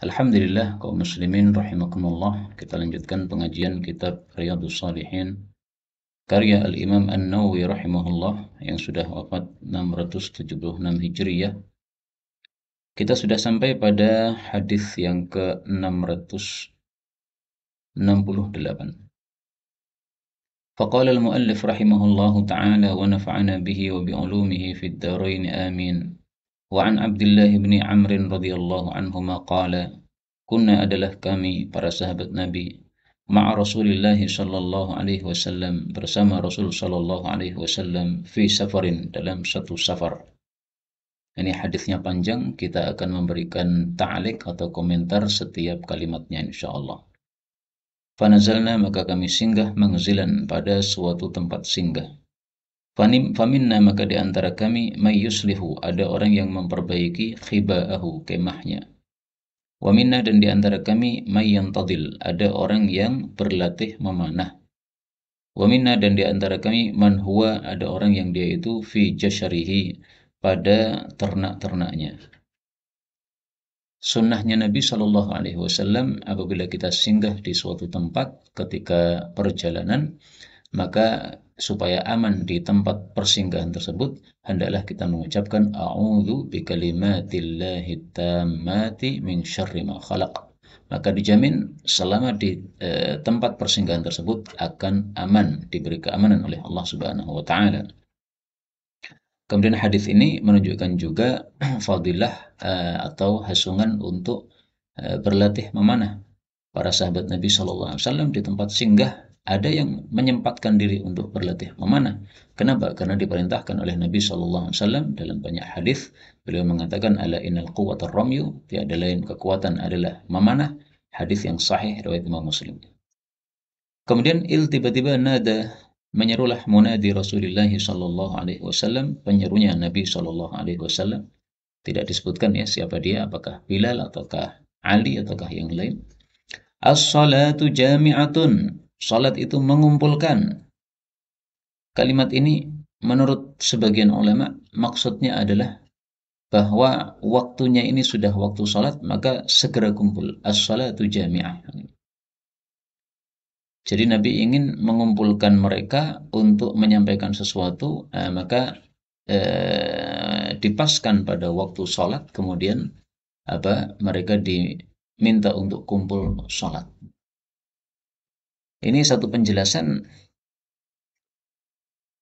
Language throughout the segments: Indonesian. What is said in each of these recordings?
Alhamdulillah kaum muslimin rahimakumullah. Kita lanjutkan pengajian kitab Riyadhus Shalihin karya Al-Imam An-Nawawi rahimahullah yang sudah wafat 676 Hijriyah. Kita sudah sampai pada hadis yang ke-668. Faqala al-muallif rahimahullahu ta'ala wa nafa'ana bihi wa bi'ulumihi fid dharain amin. Wa an Abdullah bin Amr radhiyallahu anhuma qala kunna adalah kami para sahabat Nabi ma'a Rasulillah sallallahu alaihi wasallam bersama Rasul sallallahu alaihi wasallam fi safarin dalam satu safar. Ini hadisnya panjang, kita akan memberikan ta'liq atau komentar setiap kalimatnya insyaallah. Fanazalna maka kami singgah manzilan pada suatu tempat singgah. Faminna maka di antara kami may yuslihu ada orang yang memperbaiki khiba'ahu kemahnya. Wa minna dan di antara kami may yantadil ada orang yang berlatih memanah. Wa minna dan di antara kami man huwa ada orang yang dia itu fi jasyarihi pada ternak-ternaknya. Sunnahnya Nabi Shallallahu Alaihi Wasallam apabila kita singgah di suatu tempat ketika perjalanan, maka supaya aman di tempat persinggahan tersebut, hendaklah kita mengucapkan a'udzu bikalimatillahi tammati min syarri ma khalaq. Maka dijamin selama di tempat persinggahan tersebut akan aman, diberi keamanan oleh Allah Subhanahu wa taala. Kemudian hadis ini menunjukkan juga fadilah atau hasungan untuk berlatih memanah. Para sahabat Nabi Shallallahu Alaihi Wasallam di tempat singgah ada yang menyempatkan diri untuk berlatih memanah. Kenapa? Karena diperintahkan oleh Nabi Shallallahu Alaihi Wasallam dalam banyak hadis. Beliau mengatakan ala innal quwwata ramyu, tiada lain kekuatan adalah memanah. Hadis yang sahih riwayat Imam Muslim. Kemudian tiba-tiba nada menyerulah munadi Rasulullah sallallahu alaihi wasallam, penyerunya Nabi sallallahu alaihi wasallam. Tidak disebutkan ya siapa dia, apakah Bilal ataukah Ali ataukah yang lain. As-salatu jami'atun. Salat itu mengumpulkan. Kalimat ini menurut sebagian ulama maksudnya adalah bahwa waktunya ini sudah waktu salat, maka segera kumpul. As-salatu jami'ah. Jadi Nabi ingin mengumpulkan mereka untuk menyampaikan sesuatu, maka dipaskan pada waktu sholat, kemudian mereka diminta untuk kumpul sholat. Ini satu penjelasan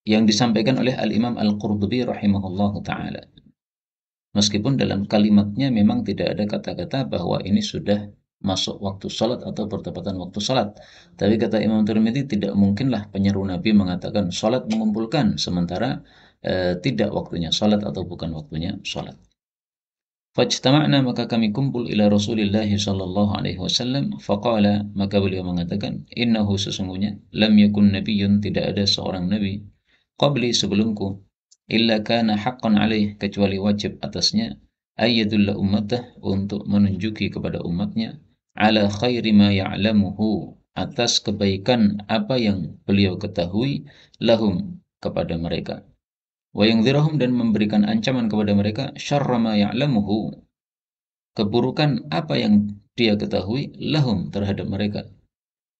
yang disampaikan oleh Al-Imam Al-Qurtubi rahimahullahu ta'ala. Meskipun dalam kalimatnya memang tidak ada kata-kata bahwa ini sudah masuk waktu sholat atau bertepatan waktu sholat. Tapi kata Imam Tirmidzi, tidak mungkinlah penyeru Nabi mengatakan sholat mengumpulkan, sementara tidak waktunya sholat atau bukan waktunya sholat. Fajtama'na maka kami kumpul ila Rasulillah sallallahu alaihi wasallam, faqala maka beliau mengatakan, innahu sesungguhnya lam yakun nabiyyun tidak ada seorang nabi qabli sebelumku illa kana haqqan alaih kecuali wajib atasnya ayyadulla ummatah untuk menunjuki kepada umatnya ala khairi ma ya'lamuhu atas kebaikan apa yang beliau ketahui lahum kepada mereka. Wa yungdhirahum dan memberikan ancaman kepada mereka syarra ma ya'lamuhu keburukan apa yang dia ketahui lahum terhadap mereka.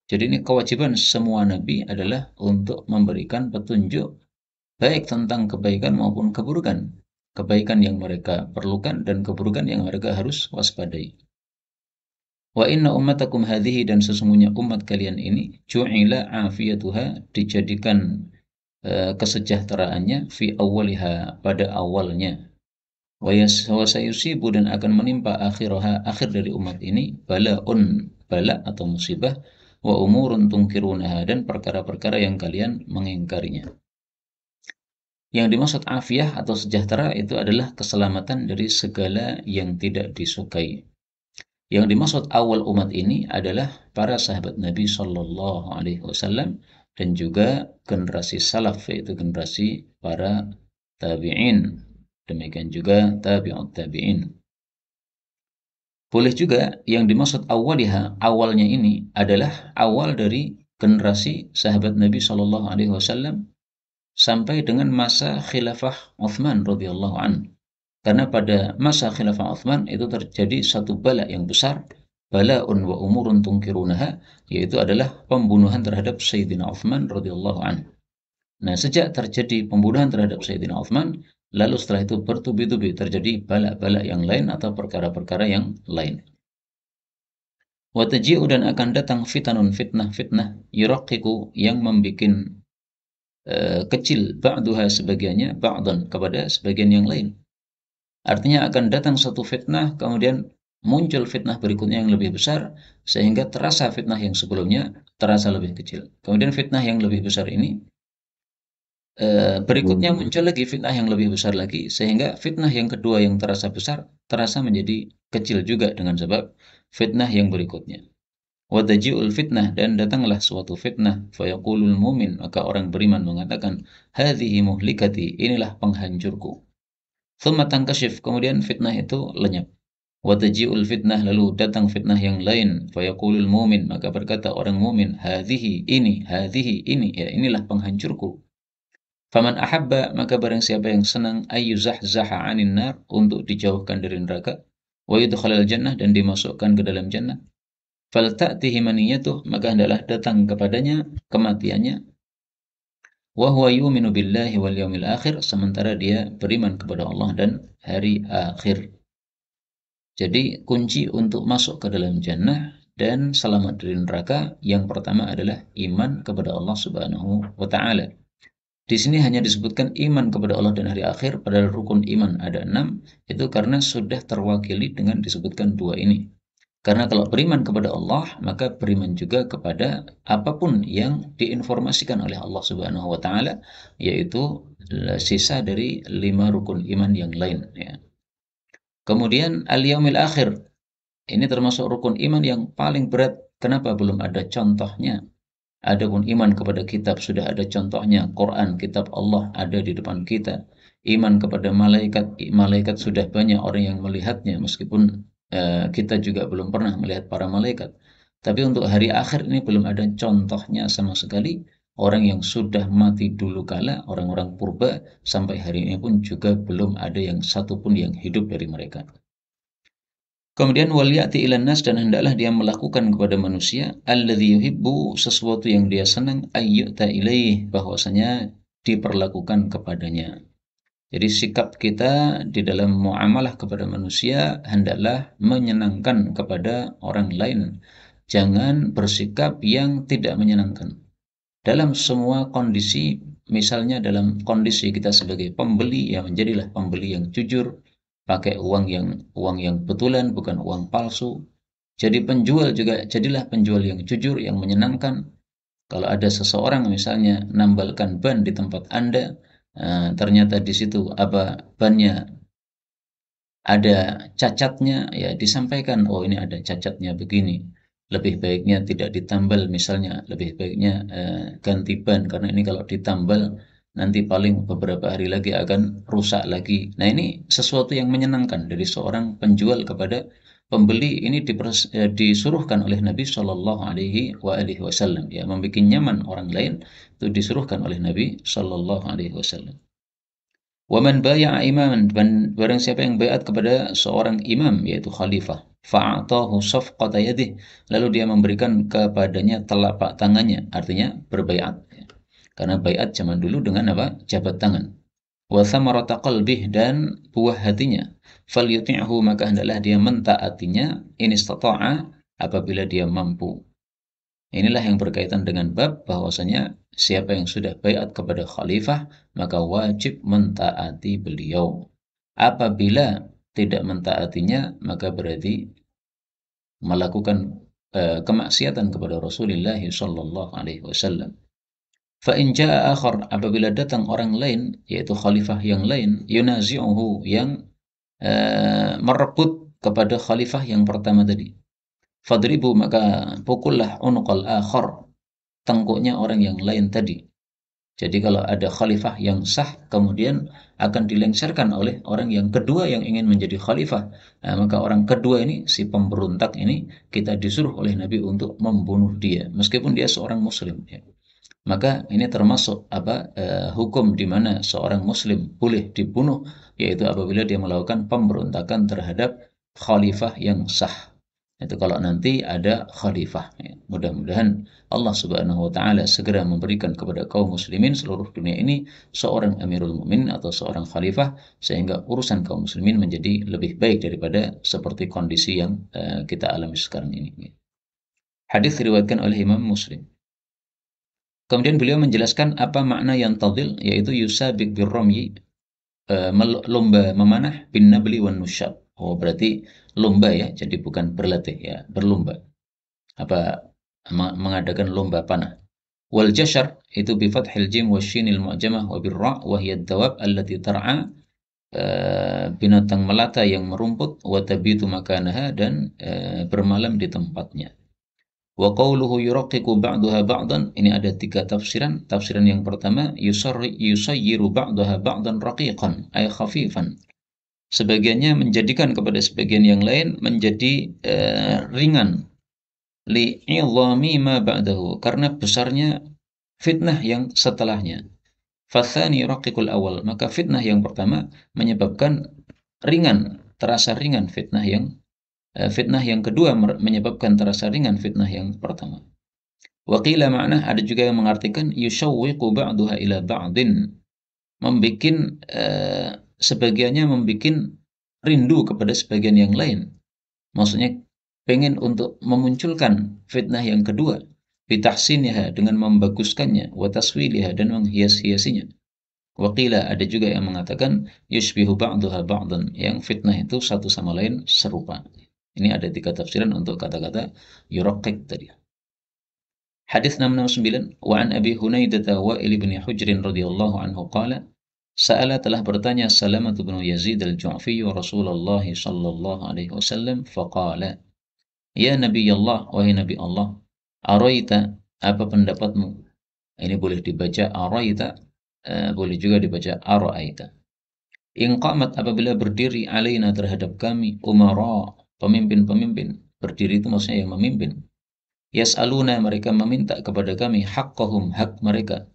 Jadi ini kewajiban semua nabi adalah untuk memberikan petunjuk baik tentang kebaikan maupun keburukan. Kebaikan yang mereka perlukan dan keburukan yang mereka harus waspadai. Wa inna ummatakum hadhihi dan sesungguhnya umat kalian ini ju'ila afiyatuha dijadikan kesejahteraannya fi awwaliha pada awalnya. Wa sayusibu dan akan menimpa akhir dari umat ini bala atau musibah wa umurun tungkirunaha dan perkara-perkara yang kalian mengingkarinya. Yang dimaksud afiyah atau sejahtera itu adalah keselamatan dari segala yang tidak disukai. Yang dimaksud awal umat ini adalah para sahabat Nabi Shallallahu Alaihi Wasallam dan juga generasi salaf, yaitu generasi para tabi'in. Demikian juga tabi'ut tabi'in. Boleh juga yang dimaksud awalnya ini adalah awal dari generasi sahabat Nabi Shallallahu Alaihi Wasallam sampai dengan masa khilafah Utsman radhiyallahu an. Karena pada masa khilafah Utsman itu terjadi satu bala yang besar, balaun wa umurun tungkirunaha, yaitu adalah pembunuhan terhadap Sayyidina Utsman radhiyallahu anhu. Nah, sejak terjadi pembunuhan terhadap Sayyidina Utsman, lalu setelah itu bertubi-tubi terjadi bala-bala yang lain atau perkara-perkara yang lain. Wa taji'u dan akan datang fitanun fitnah-fitnah yuraqiqu yang membikin kecil ba'duha sebagiannya ba'dan kepada sebagian yang lain. Artinya akan datang satu fitnah, kemudian muncul fitnah berikutnya yang lebih besar, sehingga terasa fitnah yang sebelumnya terasa lebih kecil. Kemudian fitnah yang lebih besar ini berikutnya muncul lagi fitnah yang lebih besar lagi, sehingga fitnah yang kedua yang terasa besar terasa menjadi kecil juga dengan sebab fitnah yang berikutnya. Wadaji'ul fitnah dan datanglah suatu fitnah, fayaqulul mumin maka orang beriman mengatakan, hadhihi muhlikati, inilah penghancurku. Thumma tankashif, kemudian fitnah itu lenyap. Wataji'ul fitnah, lalu datang fitnah yang lain, fayaqulul mumin maka berkata orang mumin, hadhihi ini, ya inilah penghancurku. Faman ahabba maka barang siapa yang senang ayyuzahzaha 'anil nar, untuk dijauhkan dari neraka, wa yudkhalal jannah dan dimasukkan ke dalam jannah. Falta'tihi maniyatuh maka hendaklah datang kepadanya kematiannya, wa huwa yu'minu billahi wal yaumil akhir, sementara dia beriman kepada Allah dan hari akhir. Jadi kunci untuk masuk ke dalam jannah dan selamat dari neraka yang pertama adalah iman kepada Allah Subhanahu wa taala. Di sini hanya disebutkan iman kepada Allah dan hari akhir, padahal rukun iman ada 6, itu karena sudah terwakili dengan disebutkan 2 ini. Karena kalau beriman kepada Allah, maka beriman juga kepada apapun yang diinformasikan oleh Allah Subhanahu wa taala, yaitu sisa dari 5 rukun iman yang lain, ya. Kemudian al-yaumil akhir, ini termasuk rukun iman yang paling berat. Kenapa belum ada contohnya? Adapun iman kepada kitab sudah ada contohnya, Quran, kitab Allah ada di depan kita. Iman kepada malaikat, malaikat sudah banyak orang yang melihatnya, meskipun kita juga belum pernah melihat para malaikat. Tapi untuk hari akhir ini belum ada contohnya sama sekali. Orang yang sudah mati dulu kala, orang-orang purba, sampai hari ini pun juga belum ada yang satupun yang hidup dari mereka. Kemudian waliyati ilan nas, dan hendaklah dia melakukan kepada manusia alladzi yuhibbu, sesuatu yang dia senang, ayyuta ilaih, bahwasanya diperlakukan kepadanya. Jadi sikap kita di dalam muamalah kepada manusia hendaklah menyenangkan kepada orang lain. Jangan bersikap yang tidak menyenangkan. Dalam semua kondisi, misalnya dalam kondisi kita sebagai pembeli, ya menjadilah pembeli yang jujur, pakai uang yang betulan, bukan uang palsu. Jadi penjual juga jadilah penjual yang jujur, yang menyenangkan. Kalau ada seseorang misalnya nambalkan ban di tempat Anda, ternyata di situ bannya ada cacatnya, ya disampaikan, oh ini ada cacatnya begini. Lebih baiknya tidak ditambal misalnya, lebih baiknya ganti ban, karena ini kalau ditambal nanti paling beberapa hari lagi akan rusak lagi. Nah, ini sesuatu yang menyenangkan dari seorang penjual kepada pembeli. Ini disuruhkan oleh Nabi Shallallahu Alaihi Wasallam, ya, membuat nyaman orang lain itu disuruhkan oleh Nabi Shallallahu Alaihi Wasallam. Waman baya'a imaman, dan barang siapa yang bayat kepada seorang imam, yaitu khalifah, fa'atahu safqata yadih, lalu dia memberikan kepadanya telapak tangannya, artinya berbayat. Karena bayat zaman dulu dengan apa? Jabat tangan. Wa thamarata qalbih, dan buah hatinya. Falyuti'hu, maka hendaklah dia mentaatinya, in istata'a, apabila dia mampu. Inilah yang berkaitan dengan bab bahwasanya siapa yang sudah baiat kepada khalifah maka wajib mentaati beliau. Apabila tidak mentaatinya maka berarti melakukan kemaksiatan kepada Rasulullah sallallahu alaihi wasallam. Fa in jaa akhar, apabila datang orang lain yaitu khalifah yang lain, yunazi'uhu, yang merebut kepada khalifah yang pertama tadi. Fadribu, maka pukullah unuqal akhar, tengkuknya orang yang lain tadi. Jadi kalau ada khalifah yang sah kemudian akan dilengsarkan oleh orang yang kedua yang ingin menjadi khalifah, nah, maka orang kedua ini, si pemberontak ini, kita disuruh oleh Nabi untuk membunuh dia meskipun dia seorang muslim, ya. maka ini termasuk hukum di mana seorang muslim boleh dibunuh, yaitu apabila dia melakukan pemberontakan terhadap khalifah yang sah. Itu kalau nanti ada khalifah. Ya. Mudah-mudahan Allah Subhanahu wa taala segera memberikan kepada kaum muslimin seluruh dunia ini seorang Amirul Mukminin atau seorang khalifah, sehingga urusan kaum muslimin menjadi lebih baik daripada seperti kondisi yang kita alami sekarang ini. Hadis diriwayatkan oleh Imam Muslim. Kemudian beliau menjelaskan apa makna yang tadil, yaitu yusabik birramyi, lomba memanah, bin nabli wan nusyab. Oh, berarti lomba ya, jadi bukan berlatih ya, berlomba. Mengadakan lomba panah. Wal jashar itu bi fathil jim wasyinil mu'jamah wa birra wa hiya ad-dawab allati tar'a, binatang melata yang merumput, wa tabitu makanaha, dan bermalam di tempatnya. Wa qawluhu yuraqiqu ba'daha ba'dan, ini ada 3 tafsiran. Tafsiran yang pertama, yusayyiru ba'daha ba'dan raqiqan ay khafifan. Sebagiannya menjadikan kepada sebagian yang lain menjadi ringan. Li'idhami ma ba'dahu, karena besarnya fitnah yang setelahnya. Fathani raqiqul awal, maka fitnah yang pertama menyebabkan ringan, terasa ringan fitnah yang kedua menyebabkan terasa ringan fitnah yang pertama. Waqila makna, ada juga yang mengartikan yushawwiqu ba'daha ila ba'din, sebagiannya membikin rindu kepada sebagian yang lain. Maksudnya pengen untuk memunculkan fitnah yang kedua, bitahsiniha, dengan membaguskannya, wa taswiliha, dan menghias-hiasinya. Waqila, ada juga yang mengatakan yushbihu ba'daha ba'dan, yang fitnah itu satu sama lain serupa. Ini ada 3 tafsiran untuk kata-kata yuraqiq tadi. Hadis 669, wa an Abi Hunaidah Wa'il bin Hujr radhiyallahu anhu qala, sa'ala, telah bertanya Salamah bin Yazid al-Ju'fi Rasulullah sallallahu alaihi wasallam, faqala, ya Nabi Allah, wahai Nabi Allah, araita, apa pendapatmu? Ini boleh dibaca araita, boleh juga dibaca ara'aita. In qamat, apabila berdiri, alaina, terhadap kami, umara, pemimpin-pemimpin. Berdiri itu maksudnya yang memimpin. Yas'aluna, mereka meminta kepada kami, haqqahum, hak mereka.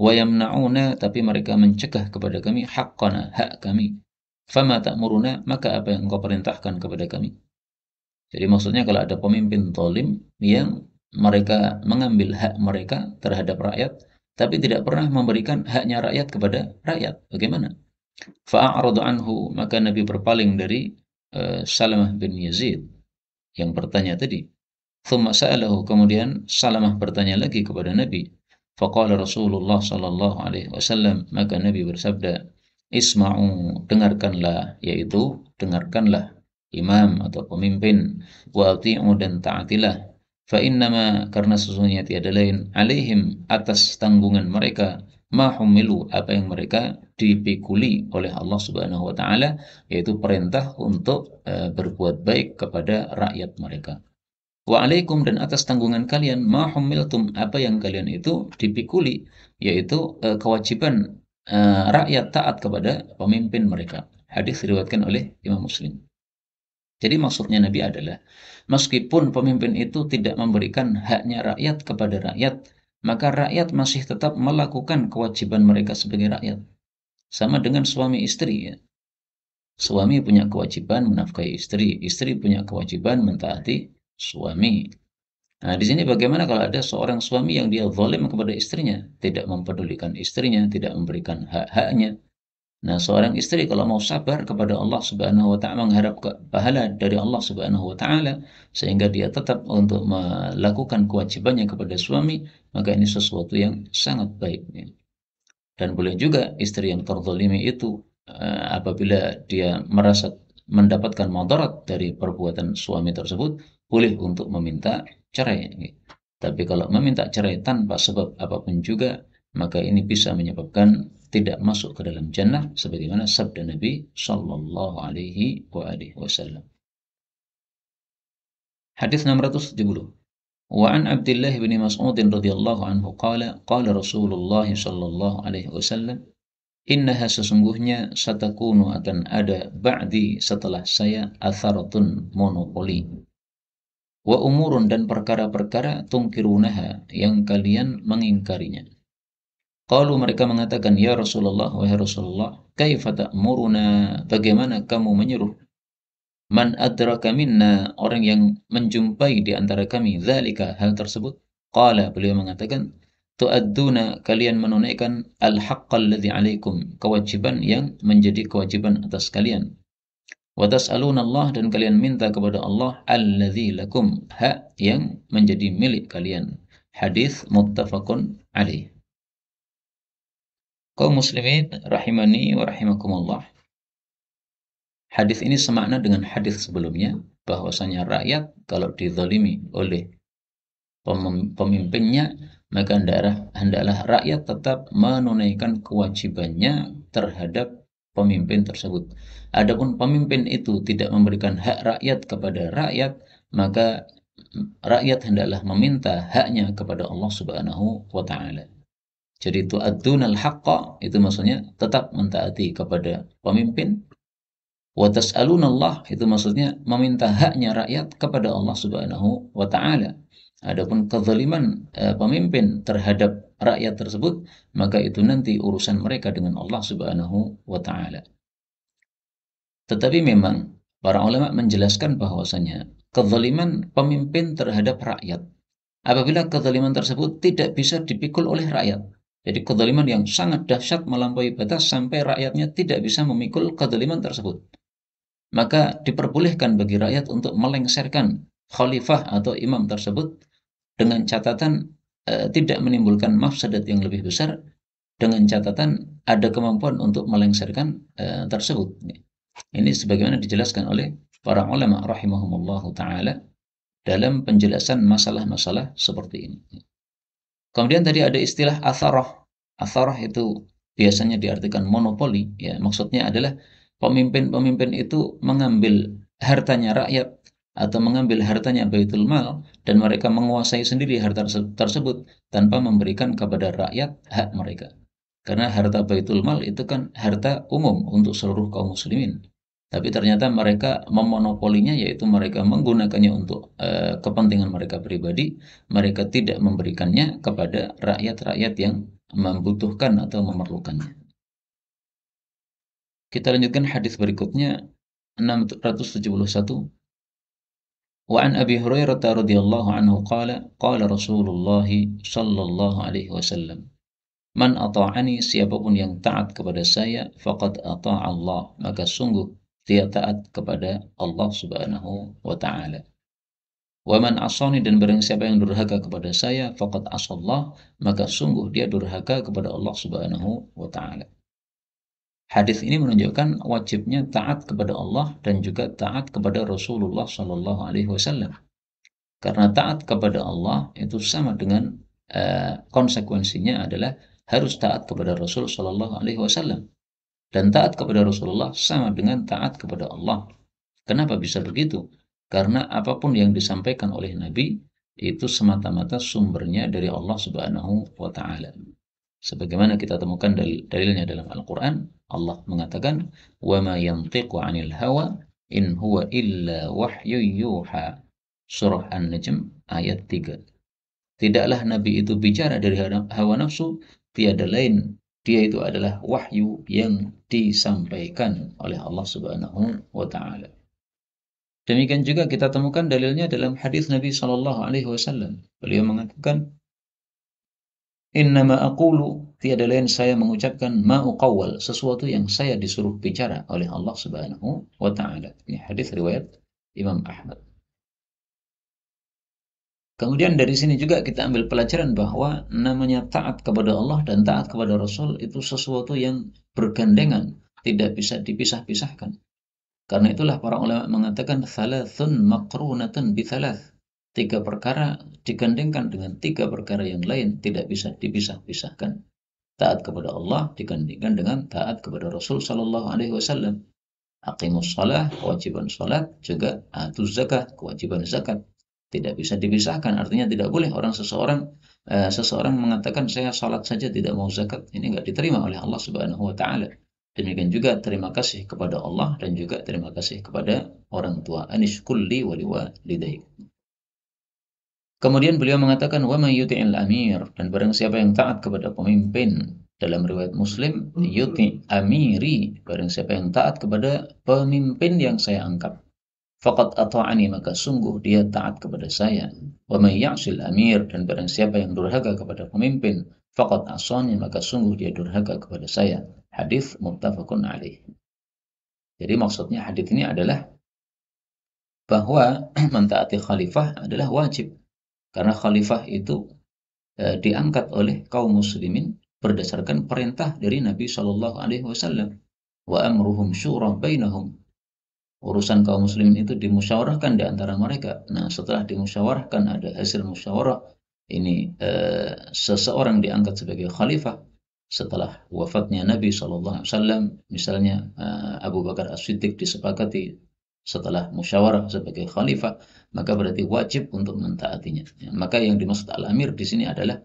Wa yamna'una, tapi mereka mencegah kepada kami, haqqana, hak kami. Fama ta'muruna, maka apa yang engkau perintahkan kepada kami? Jadi maksudnya kalau ada pemimpin zalim yang mereka mengambil hak mereka terhadap rakyat, tapi tidak pernah memberikan haknya rakyat kepada rakyat, bagaimana? Fa'aradu anhu, maka Nabi berpaling dari Salamah bin Yazid yang bertanya tadi. Thumma sa'alahu, kemudian Salamah bertanya lagi kepada Nabi. Faqala Rasulullah sallallahu alaihi wasallam, maka Nabi bersabda, isma'u, dengarkanlah, yaitu dengarkanlah imam atau pemimpin, wa ati'u, dan taatilah. Fa innama, karena sesungguhnya tiada lain, alaihim, atas tanggungan mereka, ma humilu, apa yang mereka dipikuli oleh Allah Subhanahu wa taala, yaitu perintah untuk berbuat baik kepada rakyat mereka. Wa alaikum, dan atas tanggungan kalian, ma humiltum, apa yang kalian itu dipikuli, yaitu kewajiban rakyat taat kepada pemimpin mereka. Hadis diriwayatkan oleh Imam Muslim. Jadi maksudnya Nabi adalah, meskipun pemimpin itu tidak memberikan haknya rakyat kepada rakyat, maka rakyat masih tetap melakukan kewajiban mereka sebagai rakyat. Sama dengan suami istri ya. Suami punya kewajiban menafkahi istri, istri punya kewajiban mentaati suami. Nah, di sini bagaimana kalau ada seorang suami yang dia zalim kepada istrinya, tidak mempedulikan istrinya, tidak memberikan hak-haknya. Nah, seorang istri kalau mau sabar kepada Allah Subhanahu wa taala, mengharap pahala dari Allah Subhanahu wa taala, sehingga dia tetap untuk melakukan kewajibannya kepada suami, maka ini sesuatu yang sangat baik. Dan boleh juga istri yang terzalimi itu apabila dia merasa mendapatkan mudarat dari perbuatan suami tersebut, boleh untuk meminta cerai. Tapi kalau meminta cerai tanpa sebab apapun juga, maka ini bisa menyebabkan tidak masuk ke dalam jannah, sebagaimana sabda Nabi sallallahu alaihi wasallam. Hadis 670. Wa an Abdullah bin Mas'ud radhiyallahu anhu qala qala Rasulullah sallallahu alaihi wasallam, innaha, sesungguhnya, satakunu, akan ada, ba'di, setelah saya, atharatun, monopoli. wa umurun dan perkara-perkara tungkirunaha yang kalian mengingkarinya. Qalu mereka mengatakan, ya Rasulullah, wahai Rasulullah, kaifa ta'muruna, bagaimana kamu menyuruh man adraka minna, orang yang menjumpai di antara kami, dzalika, hal tersebut. Qala, beliau mengatakan, tu'adduna, kalian menunaikan al-haqqal ladzi 'alaikum, kewajiban yang menjadi kewajiban atas kalian. Wa tas'aluna Allah, dan kalian minta kepada Allah alladzi lakum, hak yang menjadi milik kalian. Hadis muttafaqun alaih. Kaum muslimin rahimani wa rahimakumullah. Hadis ini semakna dengan hadis sebelumnya, bahwasanya rakyat kalau dizalimi oleh pemimpinnya, maka hendaklah rakyat tetap menunaikan kewajibannya terhadap pemimpin tersebut. Adapun pemimpin itu tidak memberikan hak rakyat kepada rakyat, maka rakyat hendaklah meminta haknya kepada Allah Subhanahu wa taala. Jadi itu tu'addunal haqqa, itu maksudnya tetap mentaati kepada pemimpin. Wa tas'alunallah, itu maksudnya meminta haknya rakyat kepada Allah Subhanahu wa taala. Adapun kezaliman pemimpin terhadap rakyat tersebut, maka itu nanti urusan mereka dengan Allah Subhanahu wa taala. Tetapi memang para ulama menjelaskan bahwasanya kezaliman pemimpin terhadap rakyat, apabila kezaliman tersebut tidak bisa dipikul oleh rakyat, jadi kezaliman yang sangat dahsyat melampaui batas sampai rakyatnya tidak bisa memikul kezaliman tersebut, maka diperbolehkan bagi rakyat untuk melengsarkan khalifah atau imam tersebut dengan catatan tidak menimbulkan mafsadat yang lebih besar, dengan catatan ada kemampuan untuk melengsarkan tersebut. Ini sebagaimana dijelaskan oleh para ulama rahimahumullahu taala dalam penjelasan masalah-masalah seperti ini. Kemudian tadi ada istilah atharah. Atharah itu biasanya diartikan monopoli, ya, maksudnya adalah pemimpin-pemimpin itu mengambil hartanya rakyat atau mengambil hartanya Baitul Mal, dan mereka menguasai sendiri harta tersebut tanpa memberikan kepada rakyat hak mereka. Karena harta Baitul Mal itu kan harta umum untuk seluruh kaum muslimin. Tapi ternyata mereka memonopolinya, yaitu mereka menggunakannya untuk kepentingan mereka pribadi. Mereka tidak memberikannya kepada rakyat-rakyat yang membutuhkan atau memerlukannya. Kita lanjutkan hadis berikutnya, 671. Wa an Abi Hurairah radhiyallahu anhu qala qala Rasulullah sallallahu alaihi wasallam, man ata'ani, siapapun yang taat kepada saya, faqad ata'a Allah, maka sungguh dia taat kepada Allah Subhanahu wa taala. Wa man asani, dan barang siapa yang durhaka kepada saya, faqad asallah, maka sungguh dia durhaka kepada Allah Subhanahu wa taala. Hadis ini menunjukkan wajibnya taat kepada Allah dan juga taat kepada Rasulullah sallallahu alaihi wasallam. Karena taat kepada Allah itu sama dengan konsekuensinya adalah harus taat kepada Rasul sallallahu alaihi wasallam. Dan taat kepada Rasulullah sama dengan taat kepada Allah. Kenapa bisa begitu? Karena apapun yang disampaikan oleh Nabi itu semata-mata sumbernya dari Allah Subhanahu wa taala. Sebagaimana kita temukan dalilnya dalam Al-Qur'an, Allah mengatakan, "Wa ma yantiqu 'anil hawa in huwa illa wahyu yuha." Surah An-Najm ayat 3. Tidaklah Nabi itu bicara dari hawa nafsu, tiada lain dia itu adalah wahyu yang disampaikan oleh Allah Subhanahu wa taala. Demikian juga kita temukan dalilnya dalam hadis Nabi sallallahu alaihi wasallam. Beliau mengatakan, "Innama aqulu", tiada lain saya mengucapkan, "ma uqawwal", sesuatu yang saya disuruh bicara oleh Allah Subhanahu wa taala. Ini hadis riwayat Imam Ahmad. Kemudian dari sini juga kita ambil pelajaran bahwa namanya taat kepada Allah dan taat kepada Rasul itu sesuatu yang bergandengan, tidak bisa dipisah-pisahkan. Karena itulah para ulama mengatakan thalathun maqrunatun bithalath. 3 perkara digandengkan dengan 3 perkara yang lain, tidak bisa dipisah-pisahkan. Taat kepada Allah digandengkan dengan taat kepada Rasul sallallahu alaihi wasallam. Aqimus shalah, kewajiban salat, juga atuz zakah, kewajiban zakat. Tidak bisa dipisahkan, artinya tidak boleh seseorang mengatakan saya salat saja tidak mau zakat, ini enggak diterima oleh Allah Subhanahu wa taala. Demikian juga terima kasih kepada Allah dan juga terima kasih kepada orang tua. Anishkulli wa liwalidayk. Kemudian beliau mengatakan wa may yuti'il amir, dan barang siapa yang taat kepada pemimpin. Dalam riwayat Muslim, yuti amiri, barang siapa yang taat kepada pemimpin yang saya angkat. Faqad ata'ani, maka sungguh dia taat kepada saya. Wa may ya'sil amir, dan barang siapa yang durhaka kepada pemimpin, faqad asani, maka sungguh dia durhaka kepada saya. Hadis muttafaqun alaih. Jadi maksudnya hadis ini adalah bahwa mentaati khalifah adalah wajib. Karena khalifah itu diangkat oleh kaum muslimin berdasarkan perintah dari Nabi Shallallahu Alaihi Wasallam. Wa amruhum syura bainahum. Urusan kaum muslimin itu dimusyawarahkan di antara mereka. Nah, setelah dimusyawarahkan ada hasil musyawarah, ini seseorang diangkat sebagai khalifah setelah wafatnya Nabi Shallallahu Alaihi Wasallam. Misalnya Abu Bakar As-Siddiq disepakati setelah musyawarah sebagai khalifah, maka berarti wajib untuk mentaatinya. Maka yang dimaksud al-amir di sini adalah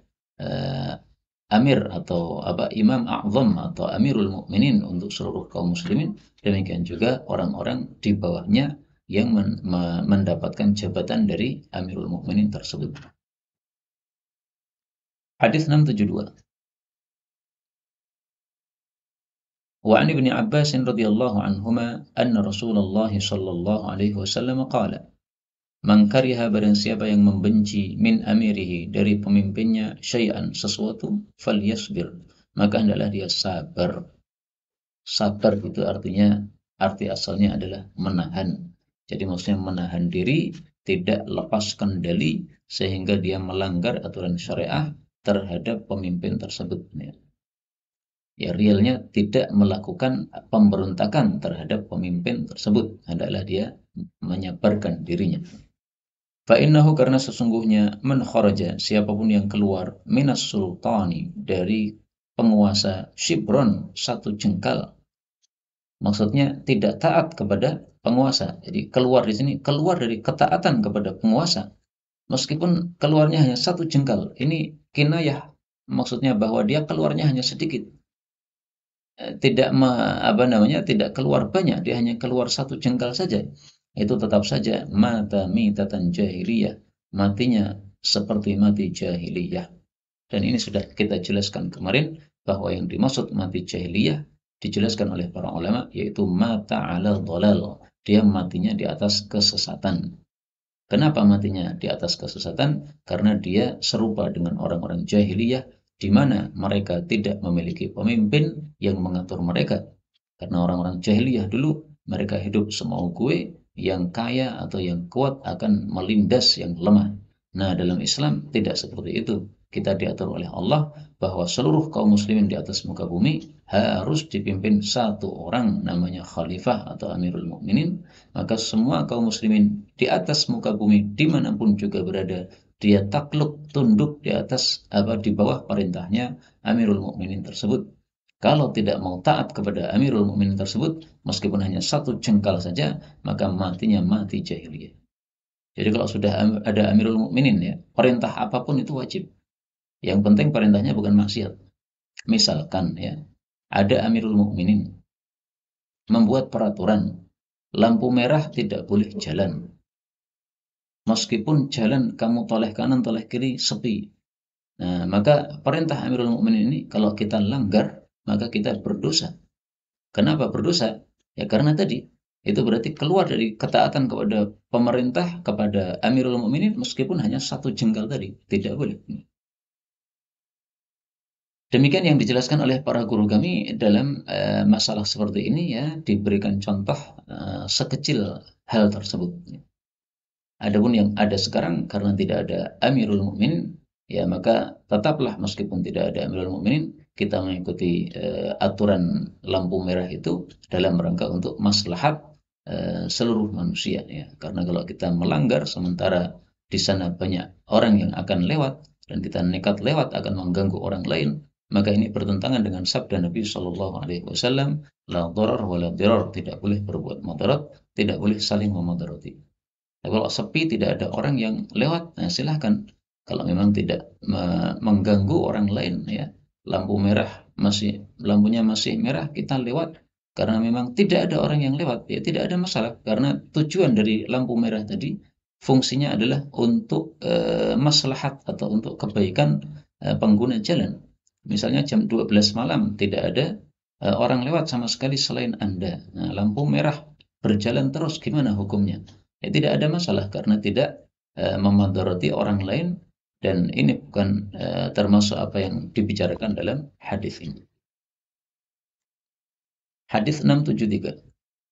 amir atau imam a'zam atau amirul mukminin untuk seluruh kaum muslimin. Demikian juga orang-orang di bawahnya yang mendapatkan jabatan dari amirul mukminin tersebut. Hadis 672. وعن ابن عباس رضي الله عنهما أن رسول الله صلى الله عليه وسلم قال man kariha, barang siapa yang membenci min amirihi, dari pemimpinnya, syai'an, sesuatu, falyasbir, maka hendaklah dia sabar. Sabar itu artinya, arti asalnya adalah menahan. Jadi maksudnya menahan diri, tidak lepas kendali sehingga dia melanggar aturan syariah terhadap pemimpin tersebut. Ya, realnya tidak melakukan pemberontakan terhadap pemimpin tersebut. Hendaklah dia menyabarkan dirinya. Fa'innahu, karena sesungguhnya, man kharaja, siapapun yang keluar, minas sultani, dari penguasa, shibron, satu jengkal. Maksudnya tidak taat kepada penguasa. Jadi keluar di sini, keluar dari ketaatan kepada penguasa. Meskipun keluarnya hanya satu jengkal. Ini kinayah, maksudnya bahwa dia keluarnya hanya sedikit. Tidak tidak keluar banyak, dia hanya keluar satu jengkal saja. Itu tetap saja mata mitatan jahiliyah, matinya seperti mati jahiliyah. Dan ini sudah kita jelaskan kemarin bahwa yang dimaksud mati jahiliyah dijelaskan oleh para ulama yaitu mata ala dhalal, dia matinya di atas kesesatan. Kenapa matinya di atas kesesatan? Karena dia serupa dengan orang-orang jahiliyah di mana mereka tidak memiliki pemimpin yang mengatur mereka. Karena orang-orang jahiliyah dulu mereka hidup semau gue, yang kaya atau yang kuat akan melindas yang lemah. Nah, dalam Islam tidak seperti itu. Kita diatur oleh Allah bahwa seluruh kaum muslimin di atas muka bumi harus dipimpin satu orang namanya khalifah atau amirul mukminin. Maka semua kaum muslimin di atas muka bumi dimanapun juga berada, dia takluk tunduk di atas di bawah perintahnya amirul mukminin tersebut. Kalau tidak mau taat kepada amirul mukminin tersebut, meskipun hanya satu jengkal saja, maka matinya mati jahiliyah. Jadi kalau sudah ada amirul mukminin, ya, perintah apapun itu wajib. Yang penting perintahnya bukan maksiat. Misalkan ya, ada amirul mukminin membuat peraturan lampu merah tidak boleh jalan. Meskipun jalan kamu toleh kanan, toleh kiri, sepi. Nah, maka perintah amirul mukminin ini kalau kita langgar, maka kita berdosa. Kenapa berdosa? Ya karena tadi, itu berarti keluar dari ketaatan kepada pemerintah, kepada amirul mukminin meskipun hanya satu jengkal tadi. Tidak boleh. Demikian yang dijelaskan oleh para guru kami dalam masalah seperti ini, ya, diberikan contoh sekecil hal tersebut. Adapun yang ada sekarang karena tidak ada amirul mukminin, ya maka tetaplah meskipun tidak ada amirul mukminin, kita mengikuti aturan lampu merah itu dalam rangka untuk maslahat seluruh manusia, ya. Karena kalau kita melanggar sementara di sana banyak orang yang akan lewat dan kita nekat lewat akan mengganggu orang lain, maka ini bertentangan dengan sabda Nabi Shallallahu Alaihi Wasallam, la dharar wa la dirar, tidak boleh berbuat mudarat, tidak boleh saling memudarati. Nah, kalau sepi tidak ada orang yang lewat, nah silahkan. Kalau memang tidak mengganggu orang lain, ya, lampunya masih merah, kita lewat karena memang tidak ada orang yang lewat, ya tidak ada masalah. Karena tujuan dari lampu merah tadi fungsinya adalah untuk maslahat atau untuk kebaikan pengguna jalan. Misalnya jam 12 malam tidak ada orang lewat sama sekali selain Anda. Nah, lampu merah berjalan terus, gimana hukumnya? Ya, tidak ada masalah karena tidak memadharati orang lain, dan ini bukan termasuk apa yang dibicarakan dalam hadis ini. Hadis 673.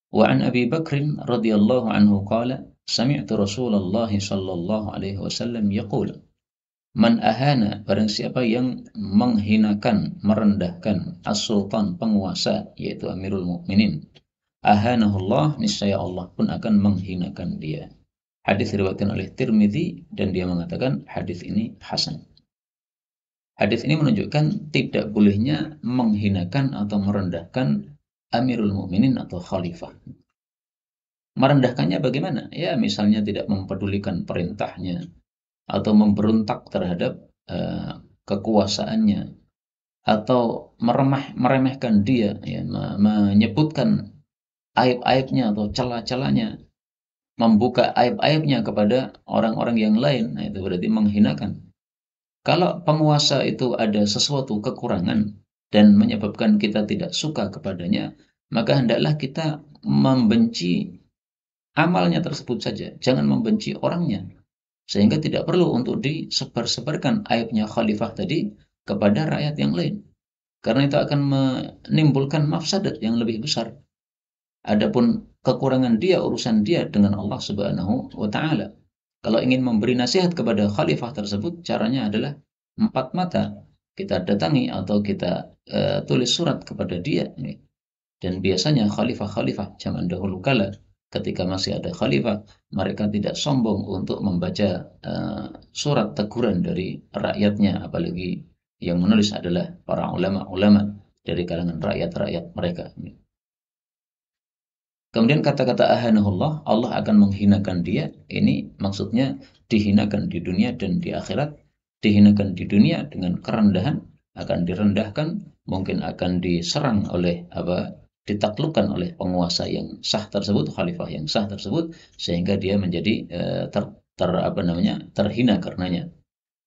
Wa an Abi Bakr radhiyallahu anhu qala sami'tu Rasulullah sallallahu alaihi wasallam yaqul man ahana, barang siapa yang menghinakan, merendahkan as-sultan, penguasa, yaitu Amirul Mukminin, ahanahullah, niscaya Allah pun akan menghinakan dia. Hadis diriwayatkan oleh Tirmidzi dan dia mengatakan hadis ini hasan. Hadis ini menunjukkan tidak bolehnya menghinakan atau merendahkan Amirul Mukminin atau khalifah. Merendahkannya bagaimana? Ya, misalnya tidak mempedulikan perintahnya atau memberontak terhadap kekuasaannya, atau meremehkan dia, ya, menyebutkan aib-aibnya atau celah-celahnya, membuka aib-aibnya kepada orang-orang yang lain. Nah, itu berarti menghinakan. Kalau penguasa itu ada sesuatu kekurangan dan menyebabkan kita tidak suka kepadanya, maka hendaklah kita membenci amalnya tersebut saja, jangan membenci orangnya. Sehingga tidak perlu untuk disebar-sebarkan aibnya khalifah tadi kepada rakyat yang lain. Karena itu akan menimbulkan mafsadat yang lebih besar. Adapun kekurangan dia, urusan dia dengan Allah Subhanahu wa taala. Kalau ingin memberi nasihat kepada khalifah tersebut, caranya adalah empat mata. Kita datangi atau kita tulis surat kepada dia. Dan biasanya khalifah-khalifah zaman dahulu kala, ketika masih ada khalifah, mereka tidak sombong untuk membaca surat teguran dari rakyatnya, apalagi yang menulis adalah para ulama-ulama dari kalangan rakyat-rakyat mereka. Kemudian kata-kata ahanahullah, Allah akan menghinakan dia, ini maksudnya dihinakan di dunia dan di akhirat. Dihinakan di dunia dengan kerendahan, akan direndahkan, mungkin akan diserang oleh ditaklukkan oleh penguasa yang sah tersebut, khalifah yang sah tersebut, sehingga dia menjadi terhina karenanya.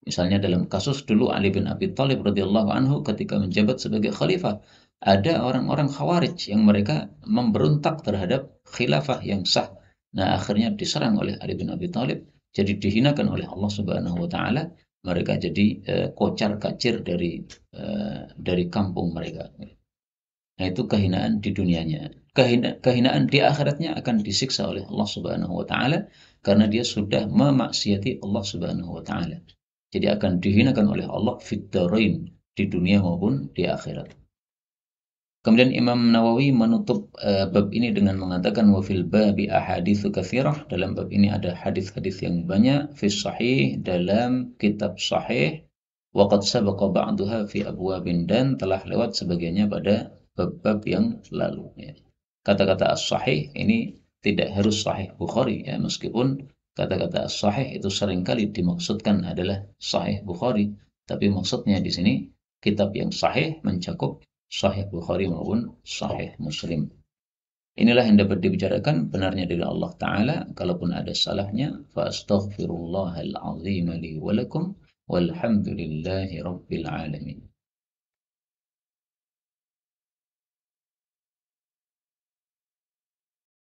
Misalnya dalam kasus dulu Ali bin Abi Thalib radhiyallahu anhu ketika menjabat sebagai khalifah, ada orang-orang Khawarij yang mereka memberontak terhadap khilafah yang sah. Nah, akhirnya diserang oleh Ali bin Abi Thalib, jadi dihinakan oleh Allah Subhanahu wa taala. Mereka jadi kocar-kacir dari kampung mereka. Nah, itu kehinaan di dunianya. Kehinaan di akhiratnya akan disiksa oleh Allah Subhanahu wa taala karena dia sudah memaksiati Allah Subhanahu wa taala. Jadi akan dihinakan oleh Allah fid dharain, di dunia maupun di akhirat. Kemudian Imam Nawawi menutup bab ini dengan mengatakan wa fil babi ahaditsu katsirah, dalam bab ini ada hadis-hadis yang banyak, fi sahih, dalam kitab sahih, wa qad sabaqa ba'daha fi abwabin, dan telah lewat sebagiannya pada bab-bab yang lalu, ya. Kata-kata as-sahih ini tidak harus sahih Bukhari, ya, meskipun kata-kata as-sahih itu seringkali dimaksudkan adalah sahih Bukhari, tapi maksudnya di sini kitab yang sahih mencakup sahih Bukhari maupun sahih Muslim. Inilah yang dapat dibicarakan, benarnya dari Allah Ta'ala. Kalaupun ada salahnya, fa astaghfirullahal azim li wa lakum walhamdulillahi rabbil alamin.